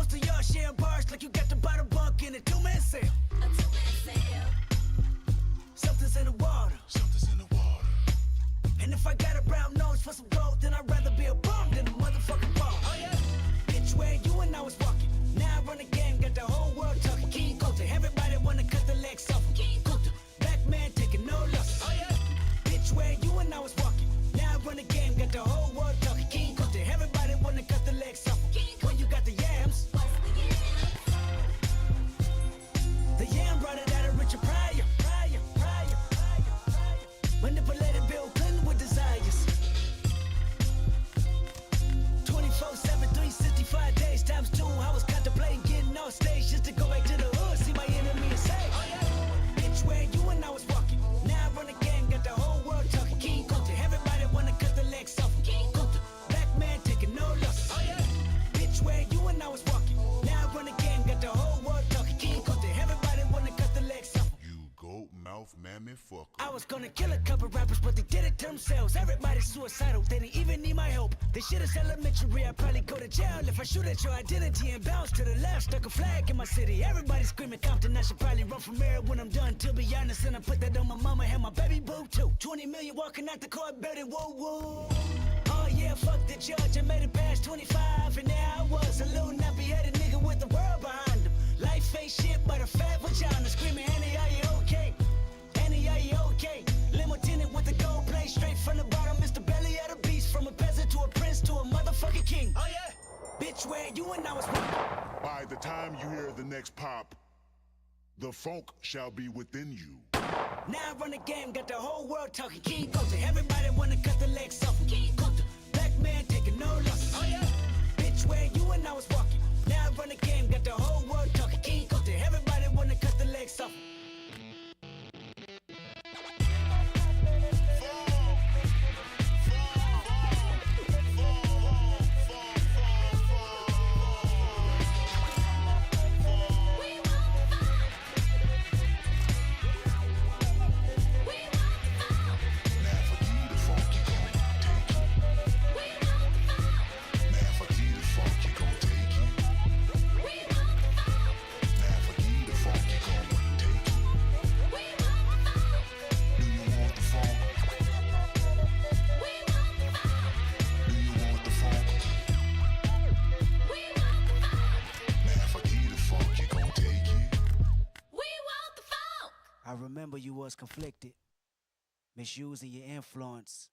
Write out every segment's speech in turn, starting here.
toast to y'all, sharing bars like you got the bottle bunk in a two-man sale. Something's in the water. Something's in the water. And if I got a brown nose for some gold, then I'd rather be a bum than a motherfucking bum. Oh yeah. Bitch, where you and I was walking. Now I run the game, got the whole world talking. King Coulter, everybody wanna cut the legs off. King Coulter, black man taking no losses. Oh yeah. Bitch, where you and I was walking. Now I run the game, got the whole world talking. King Coulter, everybody wanna cut the legs off. When you got the yams. The yam brought it out of Richard Pryor. Manipulated Bill Clinton with desires. 24/7, 365 days times 2. I was contemplating getting off stage just to go back to the hood, see my enemy and say, oh yeah. Bitch, where you and I was walking. Now I run the game, got the whole world talking. King Coulter, everybody wanna cut the legs off. King Coulter, black man taking no losses. Oh yeah. Bitch, where you and I was walking. Now I run the game, got the whole world talking. King Coulter, everybody wanna cut the legs off. You goat mouth mammy fucker. I was gonna kill a couple rappers, but they did it to themselves. Everybody's suicidal, they didn't even need my help. This shit is elementary, I'd probably go to jail if I shoot at your identity and bounce to the left. Stuck a flag in my city, everybody screaming Compton. I should probably run from here when I'm done, to be honest. And I put that on my mama and my baby boo too. 20 million walking out the court building, whoa, whoa. Oh yeah, fuck the judge, I made it past 25. And there I was, a little nappy-headed nigga with the world behind him. Life ain't shit but a fat vagina, screaming, Annie, are you okay? Annie, are you okay? Limo tinted with the gold plate, straight from the bottom. Mr. Belly of the beast, from a peasant to a prince to a motherfucking king. Oh yeah. Bitch, where you and I was walking. By the time you hear the next pop, the funk shall be within you. Now I run the game, got the whole world talking. King Coulter, everybody wanna cut the legs off. King Coulter, black man taking no losses. Oh yeah. Bitch, where you and I was walking. Now I run the game, got the whole world talking. King Coulter, everybody wanna cut the legs off. I remember you was conflicted, misusing your influence.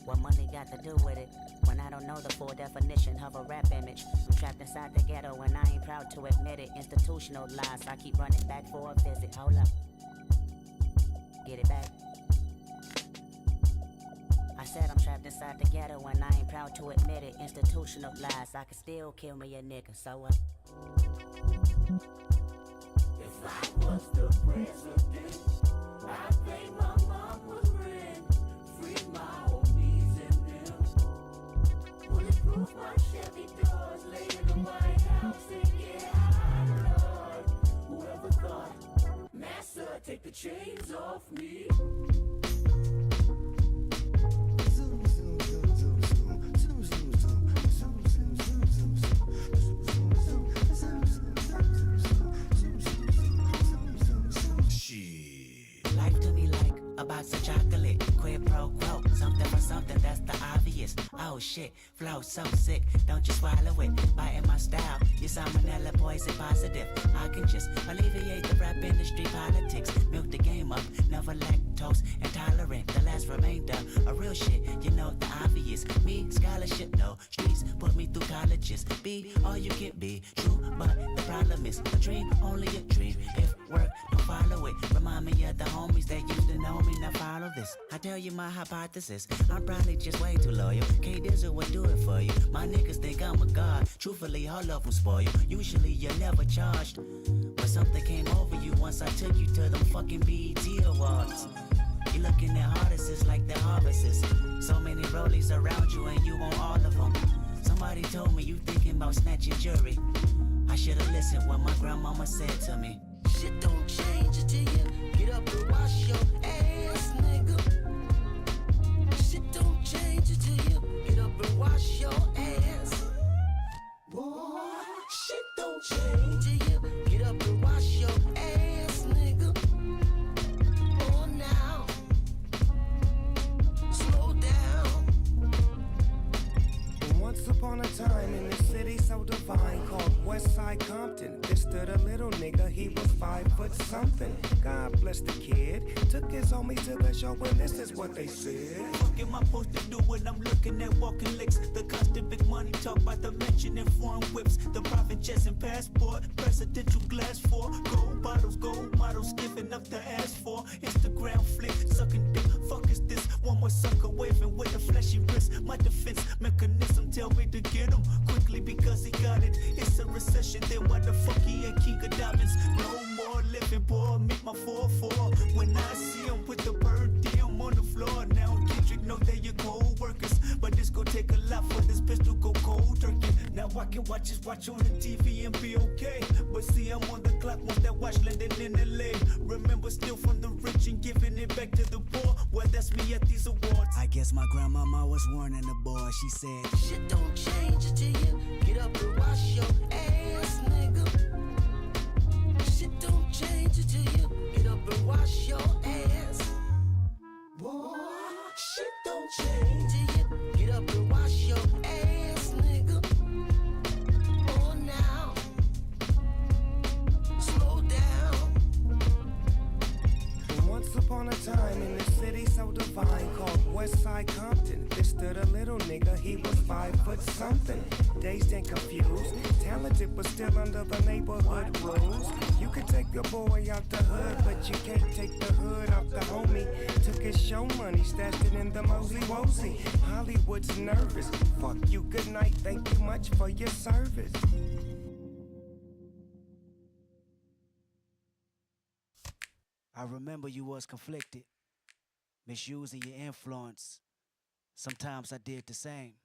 What money got to do with it? When I don't know the full definition of a rap image. I'm trapped inside the ghetto and I ain't proud to admit it. Institutional lies, I keep running back for a visit. Hold up, get it back. I said I'm trapped inside the ghetto and I ain't proud to admit it. Institutional lies, I could still kill me a nigga, so what? If I was the president, I'd pay my mom was rent, free my homies and them. Bulletproof my Chevy doors, lay in the White House and get high, Lord. Whoever thought, Massa, take the chains off me. Life to me like a box of chocolate, quid pro quo, something for something, that's the obvious. Oh shit, flow so sick, don't you swallow it, biting my style, you salmonella poison positive. I can just alleviate the rap industry politics, milk the game up, never lactose intolerant, the last remainder, a real shit, you know the obvious. Me, scholarship, no, streets put me through colleges, be all you can be, true, but the problem is, a dream, only a dream, if work, don't follow it, remind me of the homies that used to know me, now follow this. I tell you my hypothesis, I'm probably just way too loyal. K-Dizzle would do it for you. My niggas think I'm a god. Truthfully, all of them spoil you. Usually you're never charged, but something came over you once I took you to them fucking BET Awards. You looking at artists like they're harvests. So many rollies around you and you want all of them. Somebody told me you thinking about snatching jewelry. I should've listened what my grandmama said to me. Shit don't change until you get up and wash your ass, nigga. Shit don't change until you get up and wash your ass. Boy, shit don't change till you get up and wash your ass, nigga. Oh, now, slow down. Once upon a time in a city so divine called Westside Compton, there stood a little nigga, he was 5 foot something. God bless the kid, took his homies to the show and this is what they said. What am I supposed to do when I'm looking at walking licks? The constant big money talk about the mention in foreign whips. The private jets and passport, presidential glass for gold bottles, gold models, giving up the ass for Instagram flick, sucking dick. Fuck is this? One more sucker waving with a flashy wrist. My defense mechanism tell me to get him quickly because he got it. It's a recession, then why the fuck he ain't king of diamonds? No more living, boy, meet my 4-4. When I see him with the bird diem on the floor. Now Kendrick know they your co-workers, but this gon' take a lot for this pistol go cold turkey. Now I can watch his watch on the TV and be okay, but see I'm on the clock once that watch landing in LA. Remember still from the rich and giving it back to the poor. Well, that's me at these awards. I guess my grandmama was warning the boy. She said, Shit don't change until you get up and wash your ass, nigga. Shit don't change until you get up and wash your ass. Boy, shit don't change till you get up and wash your ass, nigga. Oh, now, slow down. Once upon a time in a city so divine called Westside Compton, there stood a little nigga, he was 5 foot something. Dazed and confused, talented but still under the neighborhood rules. You can take your boy out the hood, but you can't take the hood out the homie. Took his show money, stashed it in the mosey wosey. Hollywood's nervous, fuck you, good night, thank you much for your service. I remember you was conflicted, misusing your influence. Sometimes I did the same.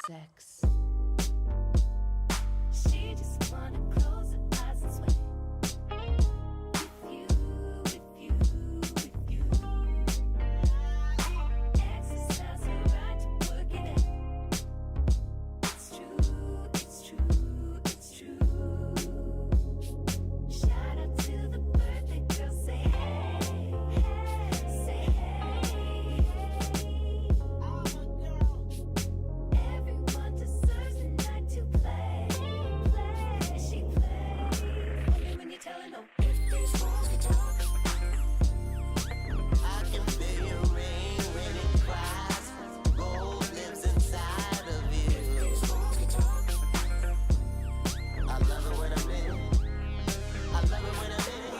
Sex. She just wanna close her eyes and sweat. With you. Exercise her right to work it out. It's true. Shout out to the birthday girl, say hey, say hey. Everyone deserves a night to play. She plays. Only when you're telling them if these walls could talk. I can feel your rain when it cries. Gold lives inside of you. I love it when I'm in it. I love it when I'm in it.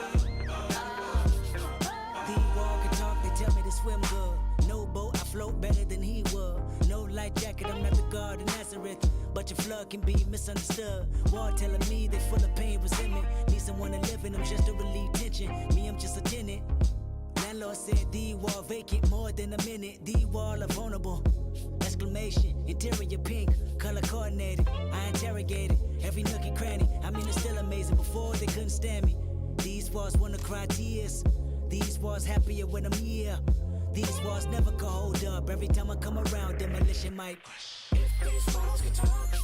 The wall can talk, they tell me to swim good. No boat, I float better than he would. No light jacket, I'm not the God of Nazareth. But your flood can be misunderstood. Wall telling me they full of pain, resentment. Need someone to live in them just to relieve tension. Me, I'm just a tenant. Landlord said the wall vacant more than a minute. The wall are vulnerable. Exclamation, interior pink, color coordinated. I interrogated every nook and cranny. I mean, it's still amazing. Before they couldn't stand me. These walls wanna cry tears. These walls happier when I'm here. These walls never can hold up. Every time I come around, demolition might. If these walls could talk.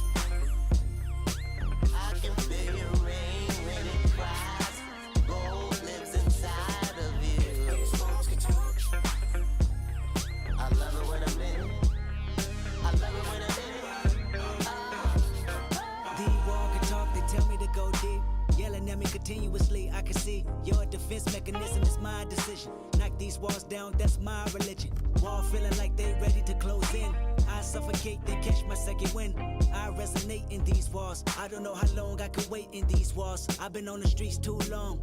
I can feel your rain when it cries. Gold lives inside of you. These walls could talk. I love it when I'm in it. I love it when I'm in it. The wall can talk, they tell me to go deep. Yelling at me continuously, I can see your defense mechanism is my decision. Knock these walls down, that's my religion. feeling like they ready to close in. I suffocate, then catch my second wind. I resonate in these walls. I don't know how long I could wait in these walls. I've been on the streets too long.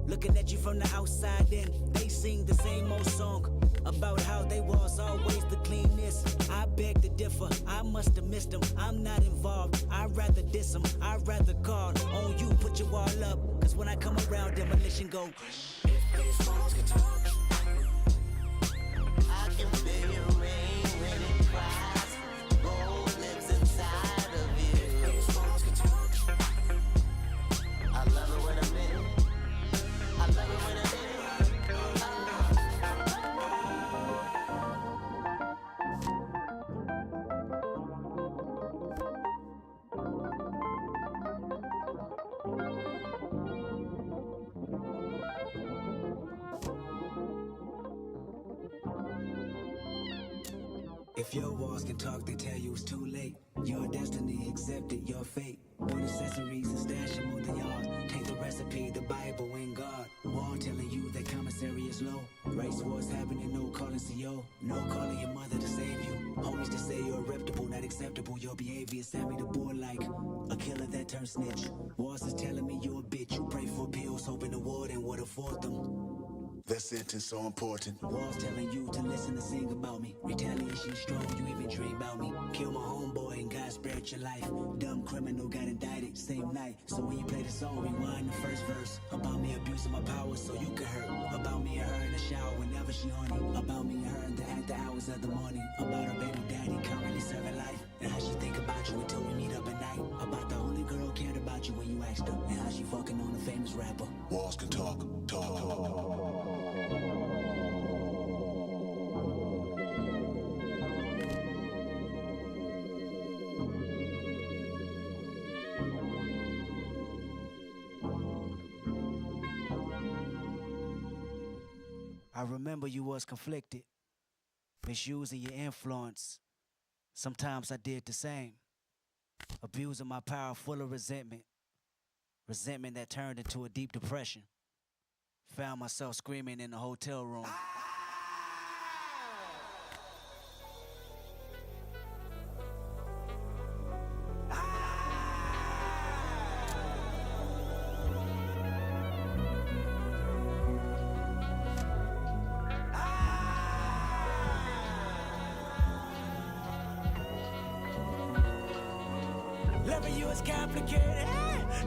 Looking at you from the outside in, they sing the same old song about how they was always the cleanest. I beg to differ, I must have missed them. I'm not involved, I'd rather diss them. I'd rather call on you, put your wall up. Cause when I come around, demolition go. These walls can talk. I can feel your rain when it cries. Gold lives inside of you. These walls can talk. I love it when I'm in. I love it when I'm in. If your walls can talk, they tell you it's too late. Your destiny accepted, your fate. Put accessories and stash them on the yard. Take the recipe, the Bible and God. Wall telling you that commissary is low. Race wars happening, no calling CO. No calling your mother to save you. Homies to say you're reputable, not acceptable. Your behavior sent me to board like a killer that turned snitch. Walls is telling me you're a bitch. You pray for pills, hoping the warden would afford them. That sentence so important. Walls telling you to listen and sing about me. Retaliation strong, you even dream about me. Kill my homeboy and God spared your life. Dumb criminal got indicted same night. So when you play the song, rewind the first verse. About me abusing my power so you can hurt. About me and her in the shower whenever she horny. About me and her in the after hours of the morning. About her baby daddy currently serving life. And how she think about you until we meet up at night. About the only girl cared about you when you asked her. And how she fucking on a famous rapper. Walls can talk, talk. I remember you was conflicted, misusing your influence. Sometimes I did the same, abusing my power full of resentment. Resentment that turned into a deep depression. Found myself screaming in the hotel room. Loving you is complicated.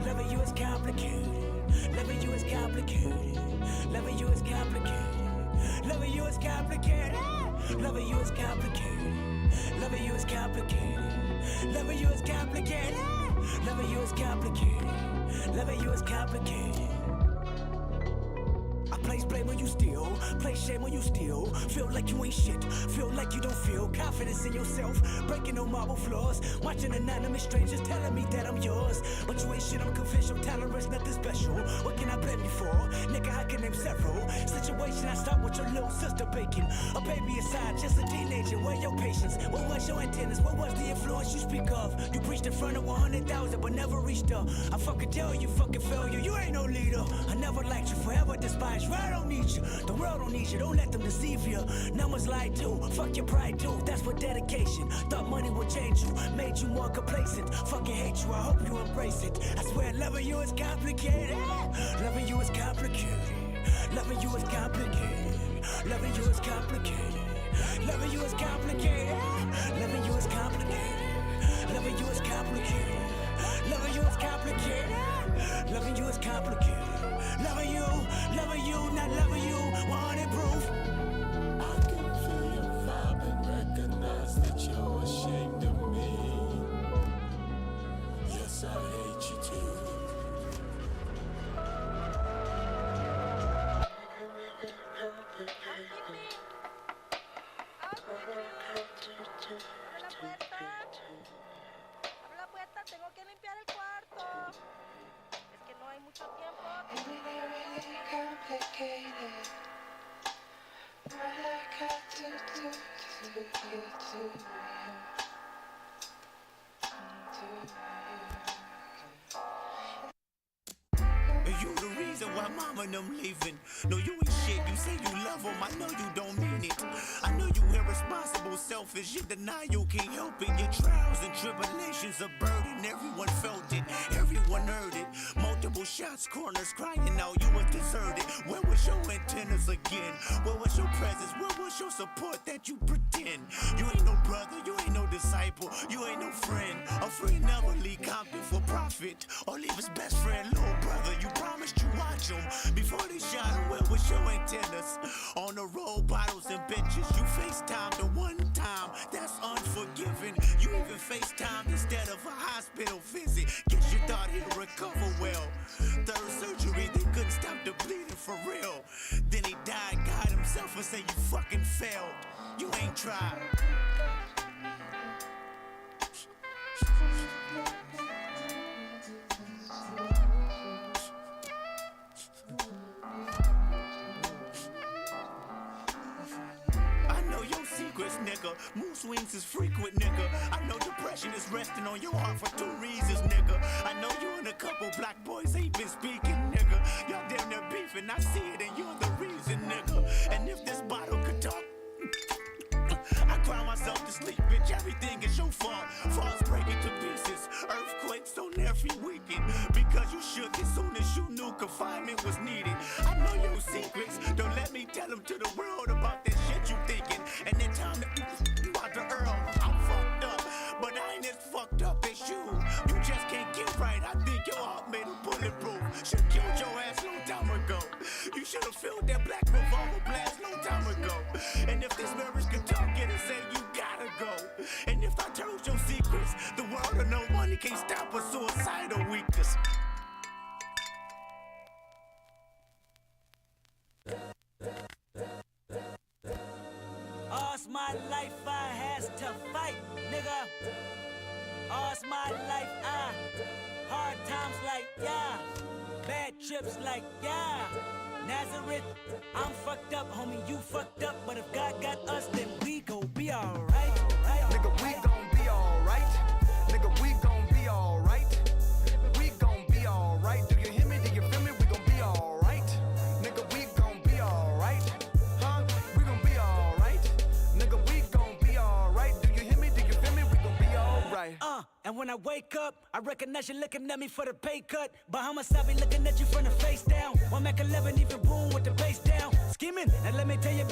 Loving you is complicated. Loving you is complicated. Loving you is complicated. Loving you is complicated. Loving you is complicated. Loving you is complicated. Loving you is complicated. Loving you is complicated. Loving you is complicated. I place blame when you steal, place shame when you steal. Feel like you ain't shit, feel like you don't feel confidence in yourself. Breaking no marble floors, watching anonymous strangers telling me that I'm yours. But you ain't shit, I'm confidential, tolerance, nothing special. What can I blame you for? Nigga, I can name several. Situation I start with your little sister baking. A baby aside, just a teenager, where your patience? What was your antennas? What was the influence you speak of? You preached in front of 100,000 but never reached her. I fucking tell you, fucking failure, you ain't no leader. I never liked you, forever despised you. I don't need you, the world don't need you, don't let them deceive you. Numbers lie too, fuck your pride too, that's what dedication. Thought money would change you, made you more complacent. Fucking hate you, I hope you embrace it. I swear loving you is complicated. Loving you is complicated. Loving you is complicated. Loving you is complicated. Loving you is complicated. Loving you is complicated. Loving you is complicated. Loving you is complicated. Loving you is complicated. Loving you, not loving you, 100 proof. I can feel your vibe and recognize that you're ashamed of me. Yes, I hate you too. Abre la puerta, tengo que limpiar el cuarto. Es que no hay mucho tiempo. You the reason reason why mama and them leaving. No, you ain't shit. You say you love them, I know you don't mean it. I know you irresponsible, selfish, you deny you can't help it. Your trials and tribulations are burden. Everyone felt it, everyone heard it. Multiple shots, corners crying out, you was deserted. Where was your antennas again? Where was your presence? Where was your support that you pretend? You ain't no brother, you ain't no disciple, you ain't no friend. A friend never leave Compton for profit or leave his best friend, little brother. You promised you watch him before they shot him. Where was your antennas? On the road, bottles and benches. You FaceTime the one time, that's unforgiving. You even FaceTime instead of a hospital visit. Guess you thought he'd recover well. Third surgery, they couldn't stop the bleeding for real. Then he died, God himself, and say you fucking failed. You ain't tried. Secrets, nigga. Mood swings is frequent, nigga. I know depression is resting on your heart for 2 reasons, nigga. I know you and a couple black boys ain't been speaking, nigga. Y'all damn near beefing, I see it, and you're the reason, nigga. And if this bottle could talk, I cry myself to sleep, bitch. Everything is your fault. Falls breaking to pieces. Earthquakes on every weekend. Because you shook as soon as you knew confinement was needed. I know your secrets. Don't let me tell them to the world about that shit you thinking. And then time to you out the Earl. I'm fucked up, but I ain't as fucked up as you. You just can't get right. I think your heart made a bulletproof. Should've killed your ass long time ago. You should've filled that black revolver blast long time ago. And if this marriage could talk, it'll say you gotta go. And if I told your secrets, the world of no money can't stop a suicidal weakness. All's my life I has to fight, nigga. All's my life hard times like yeah, bad trips like yeah. Nazareth, I'm fucked up, homie, you fucked up. But if God got us, then we gon' be alright. Nigga, we gon' be alright. Nigga, we gon' be alright. We gon' be alright. Do you hear me? Do you feel me? We gon' be alright. Nigga, we gon' be alright. Huh? We gon' be alright. Nigga, we gon' be alright. Do you hear me? Do you feel me? We gon' be alright. And when I wake up, I recognize you looking at me for the pay cut. Bahamas, I be looking at you from the face down. 1 Mac 11, even boom with the bass down. Skimming, and let me tell you about